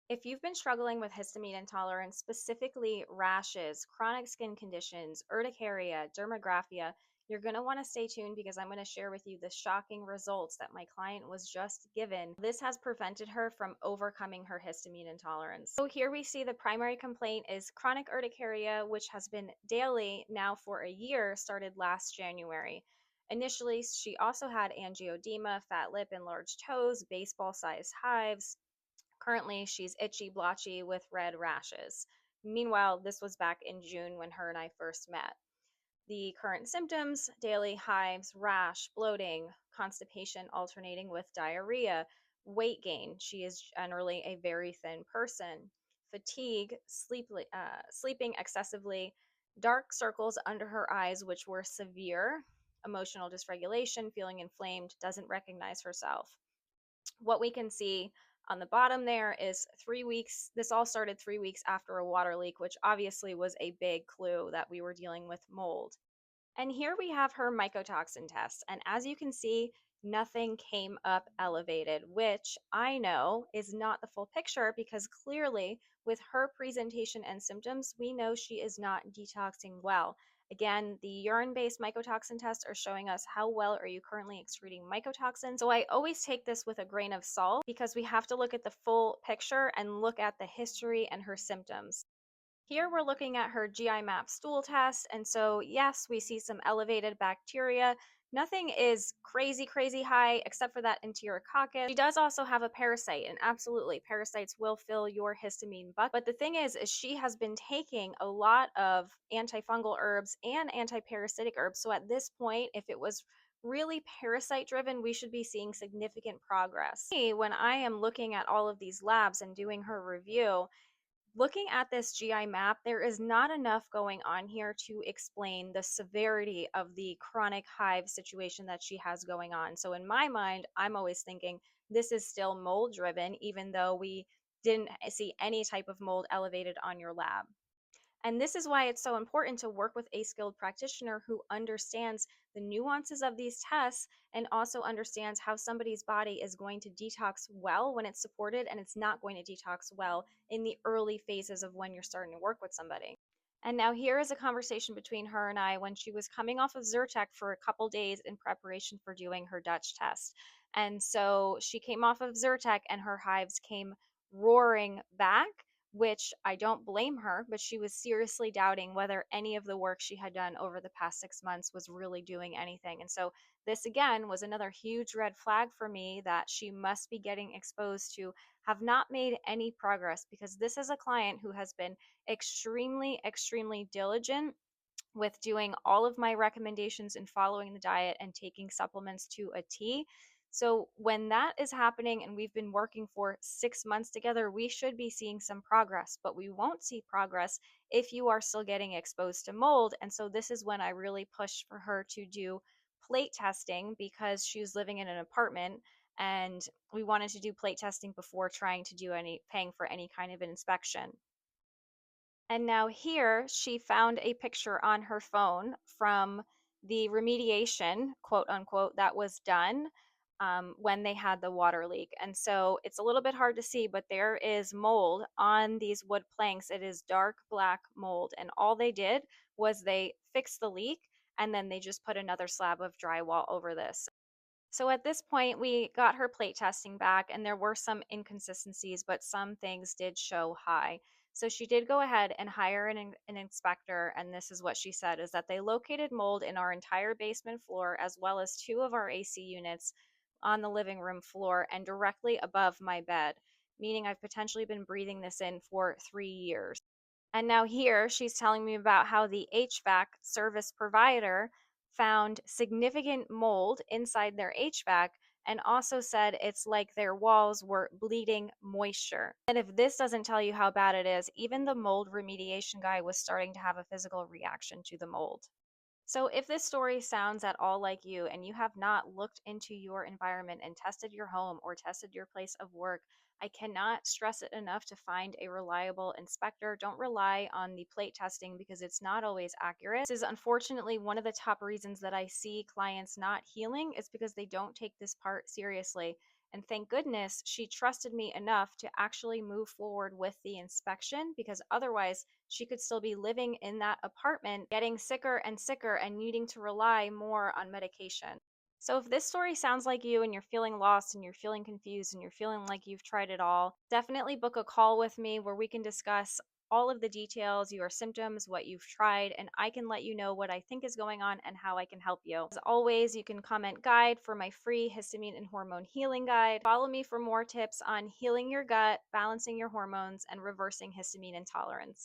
If you've been struggling with histamine intolerance, specifically rashes, chronic skin conditions, urticaria, dermagraphia, you're going to want to stay tuned because I'm going to share with you the shocking results that my client was just given. This has prevented her from overcoming her histamine intolerance. So here we see the primary complaint is chronic urticaria, which has been daily now for a year, started last January. Initially, she also had angioedema, fat lip, enlarged toes, baseball-sized hives. Currently, she's itchy, blotchy with red rashes. Meanwhile, this was back in June when her and I first met. The current symptoms: daily hives, rash, bloating, constipation alternating with diarrhea, weight gain. She is generally a very thin person. Fatigue, sleeping excessively, dark circles under her eyes, which were severe, emotional dysregulation, feeling inflamed, doesn't recognize herself. What we can see on the bottom there is 3 weeks. This all started 3 weeks after a water leak, which obviously was a big clue that we were dealing with mold. And here we have her mycotoxin test. And as you can see, nothing came up elevated, which I know is not the full picture because clearly, with her presentation and symptoms, we know she is not detoxing well. Again, the urine-based mycotoxin tests are showing us how well are you currently excreting mycotoxins. So I always take this with a grain of salt because we have to look at the full picture and look at the history and her symptoms. Here we're looking at her GI map stool test, and so yes, we see some elevated bacteria. Nothing is crazy high except for that Enterococcus. She does also have a parasite, and absolutely, parasites will fill your histamine bucket. But the thing is she has been taking a lot of antifungal herbs and antiparasitic herbs. So at this point, if it was really parasite driven, we should be seeing significant progress. When I am looking at all of these labs and doing her review, looking at this GI map, there is not enough going on here to explain the severity of the chronic hive situation that she has going on. So in my mind, I'm always thinking this is still mold driven, even though we didn't see any type of mold elevated on your lab. And this is why it's so important to work with a skilled practitioner who understands the nuances of these tests and also understands how somebody's body is going to detox well when it's supported and it's not going to detox well in the early phases of when you're starting to work with somebody. And now here is a conversation between her and I when she was coming off of Zyrtec for a couple days in preparation for doing her Dutch test. And so she came off of Zyrtec and her hives came roaring back, which I don't blame her, but she was seriously doubting whether any of the work she had done over the past 6 months was really doing anything. And so this again was another huge red flag for me that she must be getting exposed to have not made any progress, because this is a client who has been extremely diligent with doing all of my recommendations and following the diet and taking supplements to a T. So when that is happening and we've been working for 6 months together, we should be seeing some progress, but we won't see progress if you are still getting exposed to mold. And so this is when I really pushed for her to do plate testing because she was living in an apartment and we wanted to do plate testing before trying to do paying for any kind of an inspection. And now here she found a picture on her phone from the remediation, quote unquote, that was done when they had the water leak. And so it's a little bit hard to see, but there is mold on these wood planks. It is dark black mold. And all they did was they fixed the leak and then they just put another slab of drywall over this. So at this point, we got her plate testing back, and there were some inconsistencies, but some things did show high. So she did go ahead and hire an inspector, and this is what she said, is that they located mold in our entire basement floor, as well as two of our AC units on the living room floor and directly above my bed, meaning I've potentially been breathing this in for 3 years. And now here she's telling me about how the HVAC service provider found significant mold inside their HVAC and also said it's like their walls were bleeding moisture. And if this doesn't tell you how bad it is, even the mold remediation guy was starting to have a physical reaction to the mold. So, if this story sounds at all like you and you have not looked into your environment and tested your home or tested your place of work, I cannot stress it enough to find a reliable inspector. Don't rely on the plate testing because it's not always accurate. This is unfortunately one of the top reasons that I see clients not healing is because they don't take this part seriously. And thank goodness she trusted me enough to actually move forward with the inspection, because otherwise she could still be living in that apartment, getting sicker and sicker and needing to rely more on medication. So, if this story sounds like you and you're feeling lost and you're feeling confused and you're feeling like you've tried it all, definitely book a call with me where we can discuss all of the details, your symptoms, what you've tried, and I can let you know what I think is going on and how I can help you. As always, you can comment guide for my free histamine and hormone healing guide. Follow me for more tips on healing your gut, balancing your hormones, and reversing histamine intolerance.